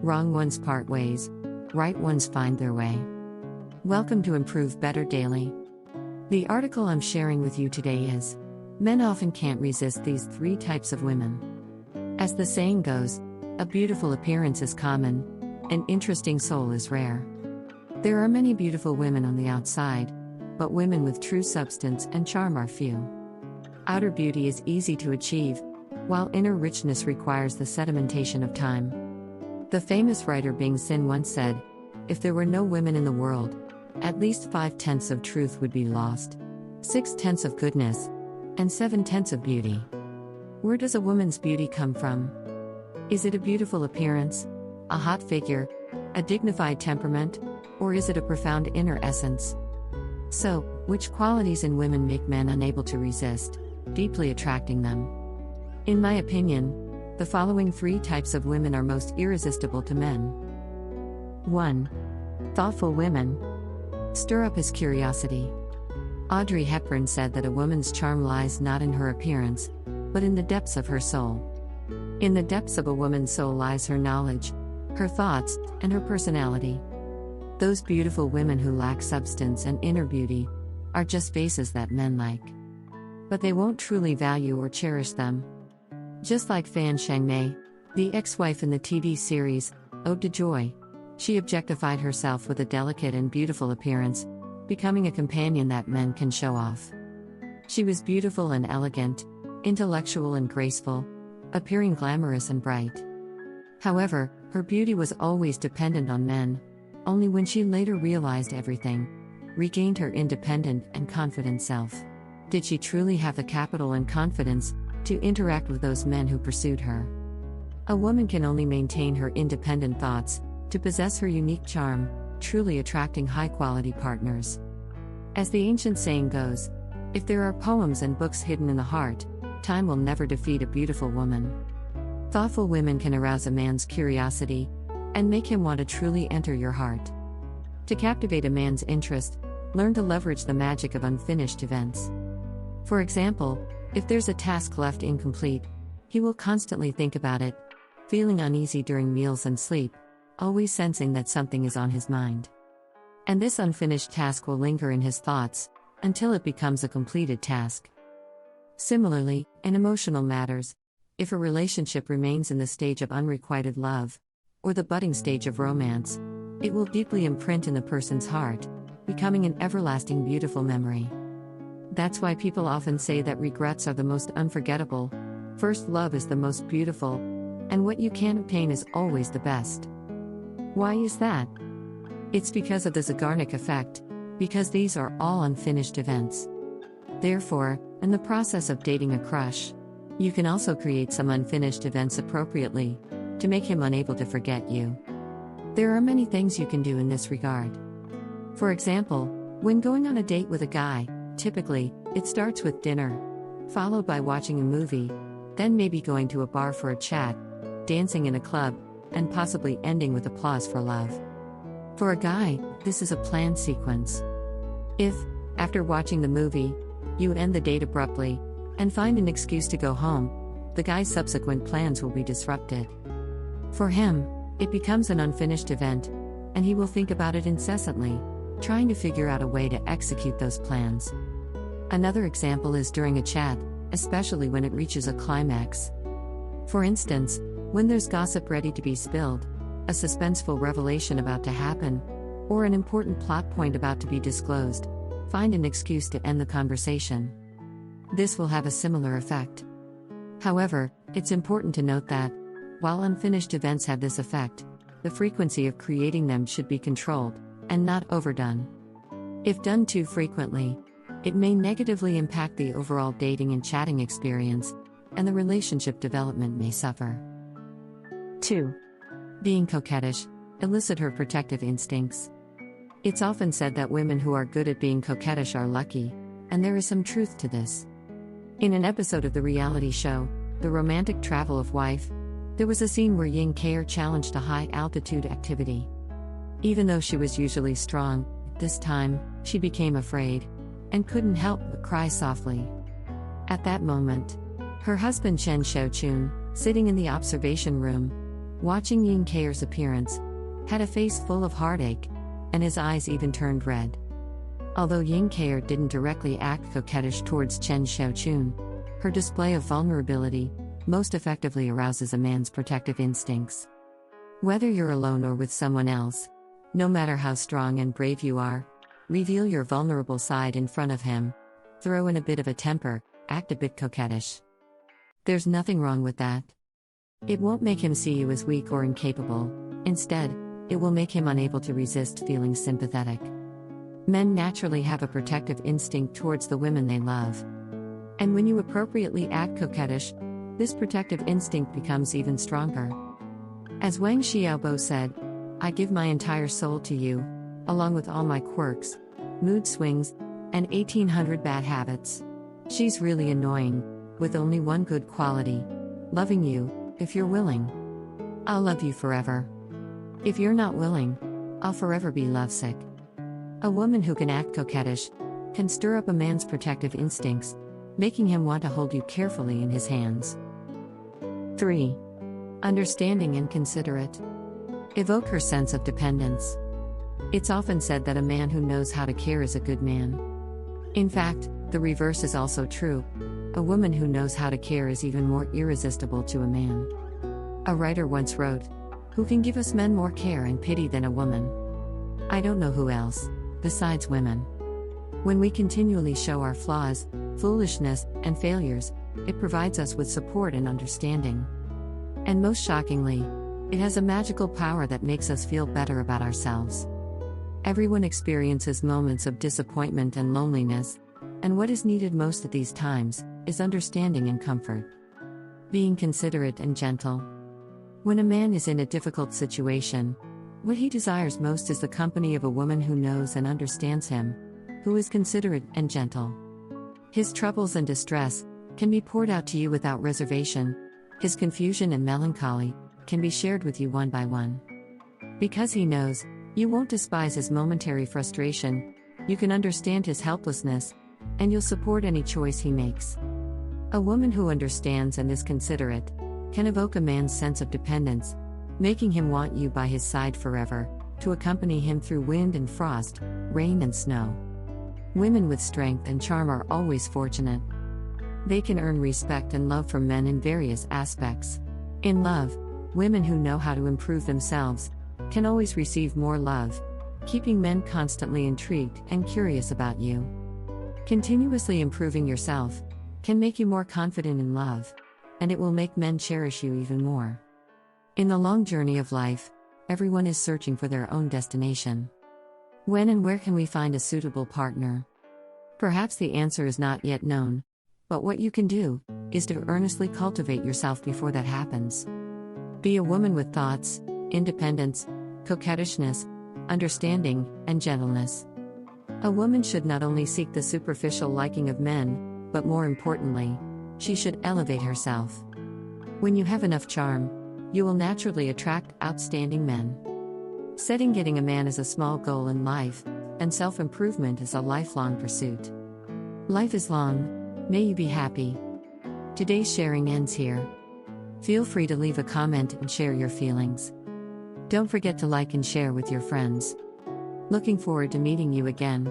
Wrong ones part ways, right ones find their way. Welcome to Improve Better Daily. The article I'm sharing with you today is Men Often Can't Resist These 3 Types of Women. As the saying goes, a beautiful appearance is common, an interesting soul is rare. There are many beautiful women on the outside, but women with true substance and charm are few. Outer beauty is easy to achieve, while inner richness requires the sedimentation of time. The famous writer Bing Sin once said, "If there were no women in the world, at least 5/10 of truth would be lost, 6/10 of goodness, and 7/10 of beauty." Where does a woman's beauty come from? Is it a beautiful appearance, a hot figure, a dignified temperament, or is it a profound inner essence? So, which qualities in women make men unable to resist deeply attracting them? In my opinion, the following 3 types of women are most irresistible to men. 1. Thoughtful women. Stir up his curiosity. Audrey Hepburn said that a woman's charm lies not in her appearance, but in the depths of her soul. In the depths of a woman's soul lies her knowledge, her thoughts, and her personality. Those beautiful women who lack substance and inner beauty are just faces that men like. But they won't truly value or cherish them. Just like Fan Shangmei, the ex-wife in the TV series Ode to Joy, she objectified herself with a delicate and beautiful appearance, becoming a companion that men can show off. She was beautiful and elegant, intellectual and graceful, appearing glamorous and bright. However, her beauty was always dependent on men. Only when she later realized everything, regained her independent and confident self, did she truly have the capital and confidence to interact with those men who pursued her. A woman can only maintain her independent thoughts to possess her unique charm, truly attracting high-quality partners. As the ancient saying goes, if there are poems and books hidden in the heart, time will never defeat a beautiful woman. Thoughtful women can arouse a man's curiosity and make him want to truly enter your heart. To captivate a man's interest, learn to leverage the magic of unfinished events. For example, if there's a task left incomplete, he will constantly think about it, feeling uneasy during meals and sleep, always sensing that something is on his mind. And this unfinished task will linger in his thoughts until it becomes a completed task. Similarly, in emotional matters, if a relationship remains in the stage of unrequited love, or the budding stage of romance, it will deeply imprint in the person's heart, becoming an everlasting beautiful memory. That's why people often say that regrets are the most unforgettable, first love is the most beautiful, and what you can't obtain is always the best. Why is that? It's because of the Zeigarnik effect, because these are all unfinished events. Therefore, in the process of dating a crush, you can also create some unfinished events appropriately, to make him unable to forget you. There are many things you can do in this regard. For example, when going on a date with a guy, typically, it starts with dinner, followed by watching a movie, then maybe going to a bar for a chat, dancing in a club, and possibly ending with applause for love. For a guy, this is a planned sequence. If, after watching the movie, you end the date abruptly, and find an excuse to go home, the guy's subsequent plans will be disrupted. For him, it becomes an unfinished event, and he will think about it incessantly, trying to figure out a way to execute those plans. Another example is during a chat, especially when it reaches a climax. For instance, when there's gossip ready to be spilled, a suspenseful revelation about to happen, or an important plot point about to be disclosed, find an excuse to end the conversation. This will have a similar effect. However, it's important to note that, while unfinished events have this effect, the frequency of creating them should be controlled, and not overdone. If done too frequently, it may negatively impact the overall dating and chatting experience, and the relationship development may suffer. 2. Being coquettish, elicit her protective instincts. It's often said that women who are good at being coquettish are lucky, and there is some truth to this. In an episode of the reality show, The Romantic Travel of Wife, there was a scene where Ying Kei challenged a high-altitude activity. Even though she was usually strong, this time, she became afraid, and couldn't help but cry softly. At that moment, her husband Chen Xiaochun, sitting in the observation room, watching Yin Keir's appearance, had a face full of heartache, and his eyes even turned red. Although Yin Keir didn't directly act coquettish towards Chen Xiaochun, her display of vulnerability most effectively arouses a man's protective instincts. Whether you're alone or with someone else, no matter how strong and brave you are, reveal your vulnerable side in front of him, throw in a bit of a temper, act a bit coquettish. There's nothing wrong with that. It won't make him see you as weak or incapable. Instead, it will make him unable to resist feeling sympathetic. Men naturally have a protective instinct towards the women they love. And when you appropriately act coquettish, this protective instinct becomes even stronger. As Wang Xiaobo said, "I give my entire soul to you, along with all my quirks, mood swings, and 1800 bad habits. She's really annoying, with only one good quality: loving you, if you're willing. I'll love you forever. If you're not willing, I'll forever be lovesick." A woman who can act coquettish can stir up a man's protective instincts, making him want to hold you carefully in his hands. 3. Understanding and considerate. Evoke her sense of dependence. It's often said that a man who knows how to care is a good man. In fact, the reverse is also true. A woman who knows how to care is even more irresistible to a man. A writer once wrote, "Who can give us men more care and pity than a woman? I don't know who else, besides women." When we continually show our flaws, foolishness, and failures, it provides us with support and understanding. And most shockingly, it has a magical power that makes us feel better about ourselves. Everyone experiences moments of disappointment and loneliness, and what is needed most at these times is understanding and comfort. Being considerate and gentle. When a man is in a difficult situation, what he desires most is the company of a woman who knows and understands him, who is considerate and gentle. His troubles and distress can be poured out to you without reservation. His confusion and melancholy can be shared with you one by one. Because he knows, you won't despise his momentary frustration, you can understand his helplessness, and you'll support any choice he makes. A woman who understands and is considerate can evoke a man's sense of dependence, making him want you by his side forever, to accompany him through wind and frost, rain and snow. Women with strength and charm are always fortunate. They can earn respect and love from men in various aspects. In love, women who know how to improve themselves can always receive more love, keeping men constantly intrigued and curious about you. Continuously improving yourself can make you more confident in love, and it will make men cherish you even more. In the long journey of life, everyone is searching for their own destination. When and where can we find a suitable partner? Perhaps the answer is not yet known, but what you can do is to earnestly cultivate yourself before that happens. Be a woman with thoughts, independence, coquettishness, understanding, and gentleness. A woman should not only seek the superficial liking of men, but more importantly, she should elevate herself. When you have enough charm, you will naturally attract outstanding men. Setting getting a man is a small goal in life, and self-improvement is a lifelong pursuit. Life is long, may you be happy. Today's sharing ends here. Feel free to leave a comment and share your feelings. Don't forget to like and share with your friends. Looking forward to meeting you again.